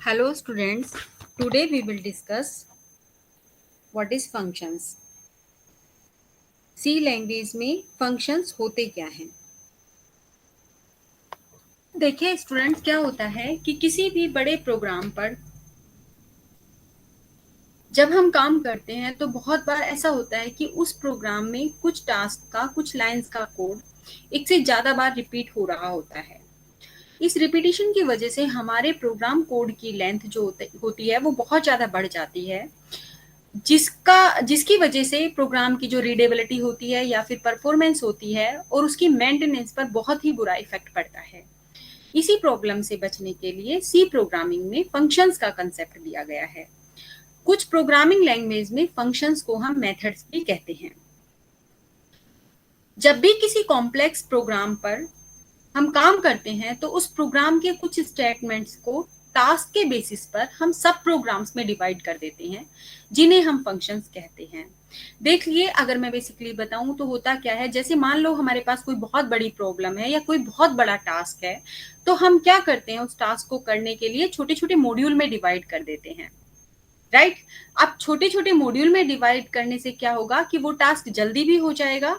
Hello students, today we will discuss what is functions. C language में functions होते क्या हैं? देखिए स्टूडेंट्स, क्या होता है कि किसी भी बड़े प्रोग्राम पर जब हम काम करते हैं तो बहुत बार ऐसा होता है कि उस प्रोग्राम में कुछ टास्क का, कुछ लाइंस का कोड एक से ज्यादा बार रिपीट हो रहा होता है। इस रिपीटिशन की वजह से हमारे प्रोग्राम कोड की लेंथ जो होती है वो बहुत ज्यादा बढ़ जाती है, जिसकी वजह से प्रोग्राम की जो रीडेबिलिटी होती है या फिर परफॉर्मेंस होती है और उसकी मेंटेनेंस पर बहुत ही बुरा इफेक्ट पड़ता है। इसी प्रॉब्लम से बचने के लिए सी प्रोग्रामिंग में फंक्शंस का कंसेप्ट दिया गया है। कुछ प्रोग्रामिंग लैंग्वेज में फंक्शंस को हम मेथड्स भी कहते हैं। जब भी किसी कॉम्प्लेक्स प्रोग्राम पर हम काम करते हैं तो उस प्रोग्राम के कुछ स्टेटमेंट्स को टास्क के बेसिस पर हम सब प्रोग्राम्स में डिवाइड कर देते हैं, जिन्हें हम फंक्शंस कहते हैं। देखिए, अगर मैं बेसिकली बताऊं तो होता क्या है, जैसे मान लो हमारे पास कोई बहुत बड़ी प्रॉब्लम है या कोई बहुत बड़ा टास्क है, तो हम क्या करते हैं, उस टास्क को करने के लिए छोटे छोटे मॉड्यूल में डिवाइड कर देते हैं, राइट। अब छोटे छोटे मॉड्यूल में डिवाइड करने से क्या होगा कि वो टास्क जल्दी भी हो जाएगा।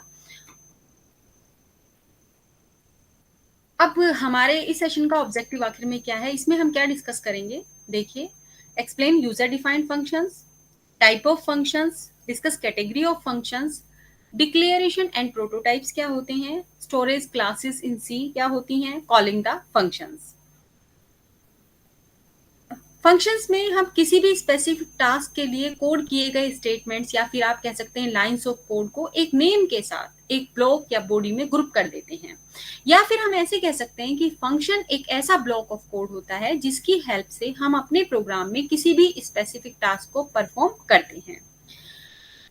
अब हमारे इस सेशन का ऑब्जेक्टिव आखिर में क्या है, इसमें हम क्या डिस्कस करेंगे? देखिए, explain user defined functions, type of functions, discuss category of functions, declaration and prototypes क्या होते हैं, स्टोरेज क्लासेस इन सी क्या होती हैं, कॉलिंग द फंक्शंस। फंक्शंस में हम किसी भी स्पेसिफिक टास्क के लिए कोड किए गए स्टेटमेंट्स या फिर आप कह सकते हैं लाइंस ऑफ कोड को एक नेम के साथ एक ब्लॉक या बॉडी में ग्रुप कर देते हैं, या फिर हम ऐसे कह सकते हैं कि फंक्शन एक ऐसा ब्लॉक ऑफ कोड होता है जिसकी हेल्प से हम अपने प्रोग्राम में किसी भी स्पेसिफिक टास्क को परफॉर्म करते हैं।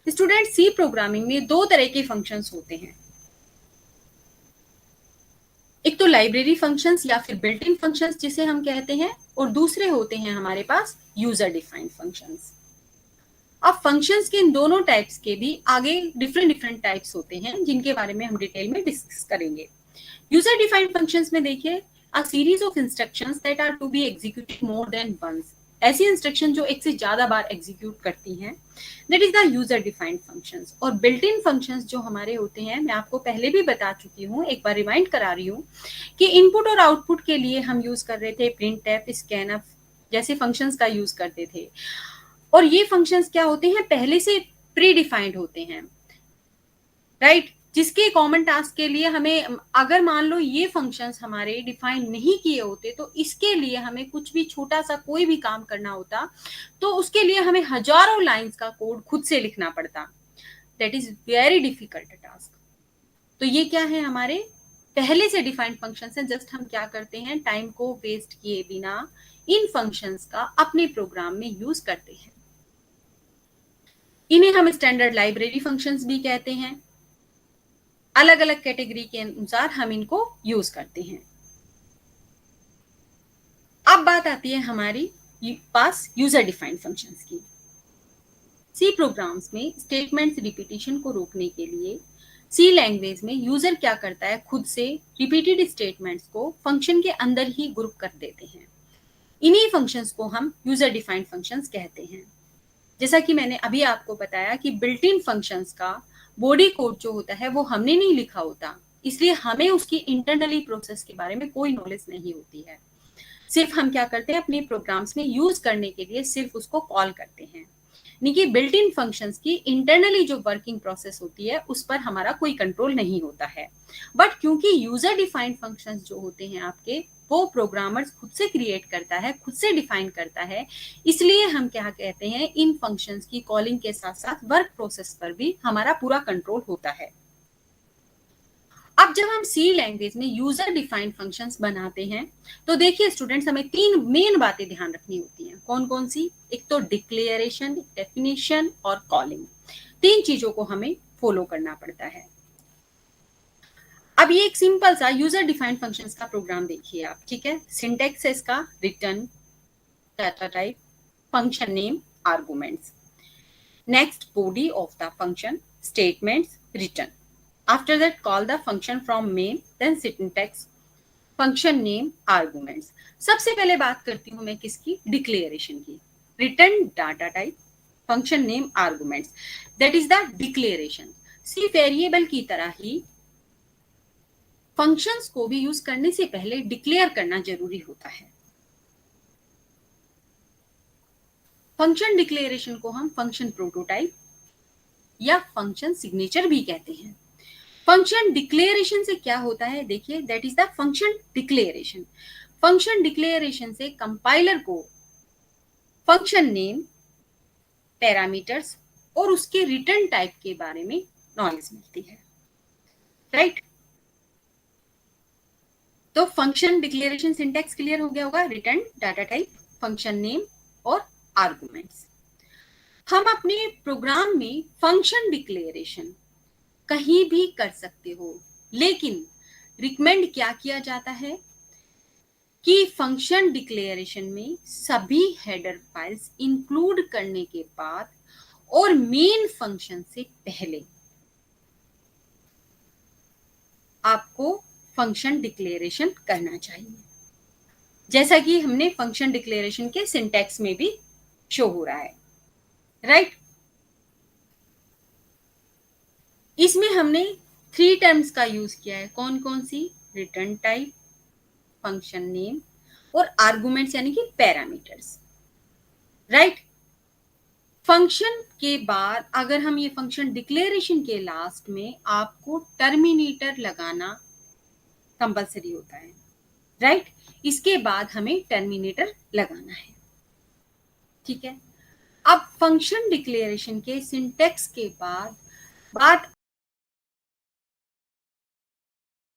स्टूडेंट, सी प्रोग्रामिंग में दो तरह के फंक्शंस होते हैं। एक तो लाइब्रेरी फंक्शंस या फिर बिल्ट इन फंक्शंस जिसे हम कहते हैं, और दूसरे होते हैं हमारे पास यूजर डिफाइंड फंक्शंस। अब फंक्शंस के इन दोनों टाइप्स के भी आगे डिफरेंट टाइप्स होते हैं, जिनके बारे में हम डिटेल में डिस्कस करेंगे। यूजर डिफाइंड फंक्शंस में देखिए, a series of instructions that are to be executed more than once, ऐसी इंस्ट्रक्शन जो एक से ज्यादा बार एग्जीक्यूट करती हैं, that is the user defined functions. और बिल्ट इन फंक्शंस जो हमारे होते हैं, मैं आपको पहले भी बता चुकी हूँ, एक बार रिमाइंड करा रही हूँ कि इनपुट और आउटपुट के लिए हम यूज कर रहे थे प्रिंटफ, स्कैनफ जैसे फंक्शंस का यूज करते थे। और ये फंक्शंस क्या होते हैं, पहले से प्री डिफाइंड होते हैं, राइट। जिसके कॉमन टास्क के लिए हमें, अगर मान लो ये फंक्शंस हमारे डिफाइन नहीं किए होते तो इसके लिए हमें कुछ भी छोटा सा कोई भी काम करना होता तो उसके लिए हमें हजारों लाइंस का कोड खुद से लिखना पड़ता। That is very difficult task. तो ये क्या है, हमारे पहले से डिफाइंड फंक्शंस हैं। जस्ट हम क्या करते हैं, टाइम को वेस्ट किए बिना इन फंक्शंस का अपने प्रोग्राम में यूज करते हैं। इन्हें हम स्टैंडर्ड लाइब्रेरी फंक्शंस भी कहते हैं। अलग अलग कैटेगरी के अनुसार हम इनको यूज करते हैं। अब बात आती है हमारी पास यूजर डिफाइंड फंक्शंस की। सी प्रोग्राम्स में स्टेटमेंट्स रिपीटिशन को रोकने के लिए सी लैंग्वेज में यूजर क्या करता है, खुद से रिपीटेड स्टेटमेंट्स को फंक्शन के अंदर ही ग्रुप कर देते हैं। इन्हीं फंक्शंस को हम यूजर डिफाइंड फंक्शंस कहते हैं। जैसा कि मैंने अभी आपको बताया कि बिल्ट इन फंक्शंस का बॉडी कोड जो होता है वो हमने नहीं लिखा होता, इसलिए हमें उसकी इंटरनली प्रोसेस के बारे में कोई नॉलेज नहीं होती है। सिर्फ हम क्या करते हैं, अपने प्रोग्राम्स में यूज करने के लिए सिर्फ उसको कॉल करते हैं। यानी बिल्ट इन फंक्शंस की इंटरनली जो वर्किंग प्रोसेस होती है उस पर हमारा कोई कंट्रोल नहीं होता है। बट क्योंकि यूजर डिफाइंड फंक्शंस जो होते हैं आपके, वो प्रोग्रामर्स खुद से क्रिएट करता है, खुद से डिफाइन करता है, इसलिए हम क्या कहते हैं, इन फंक्शंस की कॉलिंग के साथ साथ वर्क प्रोसेस पर भी हमारा पूरा कंट्रोल होता है। अब जब हम सी लैंग्वेज में यूजर डिफाइंड फंक्शंस बनाते हैं तो देखिए स्टूडेंट्स, हमें तीन मेन बातें ध्यान रखनी होती हैं। कौन कौन सी? एक तो डिक्लेरेशन, डेफिनेशन और कॉलिंग। तीन चीजों को हमें फॉलो करना पड़ता है। अब ये एक सिंपल सा यूजर डिफाइंड फंक्शंस का प्रोग्राम देखिए आप, ठीक है। सिंटेक्स है इसका return, data type, function name, arguments. Next, body of the function, statements, return. After that, call the function from main, then syntax, function name, arguments. सबसे पहले बात करती हूं मैं किसकी, डिक्लेरेशन की। Return data type, function name, arguments, that is the declaration. C variable की तरह ही फंक्शंस को भी यूज करने से पहले डिक्लेयर करना जरूरी होता है। फंक्शन डिक्लेरेशन को हम फंक्शन प्रोटोटाइप या फंक्शन सिग्नेचर भी कहते हैं। फंक्शन डिक्लेरेशन से क्या होता है, देखिए, that is the function declaration. Function declaration से कंपाइलर को फंक्शन नेम, पैरामीटर्स और उसके रिटर्न टाइप के बारे में नॉलेज मिलती है, राइट? तो फंक्शन डिक्लेरेशन सिंटैक्स क्लियर हो गया होगा, return data type, function name और आर्गुमेंट्स। हम अपने प्रोग्राम में फंक्शन डिक्लेरेशन कहीं भी कर सकते हो, लेकिन रिकमेंड क्या किया जाता है कि फंक्शन डिक्लेरेशन में सभी हेडर फाइल्स इंक्लूड करने के बाद और मेन फंक्शन से पहले आपको फंक्शन डिक्लेरेशन करना चाहिए, जैसा कि हमने फंक्शन डिक्लेरेशन के सिंटैक्स में भी शो हो रहा है, राइट? इसमें हमने 3 टर्म्स का यूज किया है। कौन कौन सी? रिटर्न टाइप, फंक्शन नेम और आर्गुमेंट्स यानी कि पैरामीटर्स, राइट? फंक्शन के बाद अगर हम ये फंक्शन डिक्लेरेशन के लास्ट में आपको टर्मिनेटर लगाना कंपलसरी होता है, राइट? इसके बाद हमें टर्मिनेटर लगाना है, ठीक है? अब फंक्शन डिक्लेरेशन के सिंटैक्स के बाद बात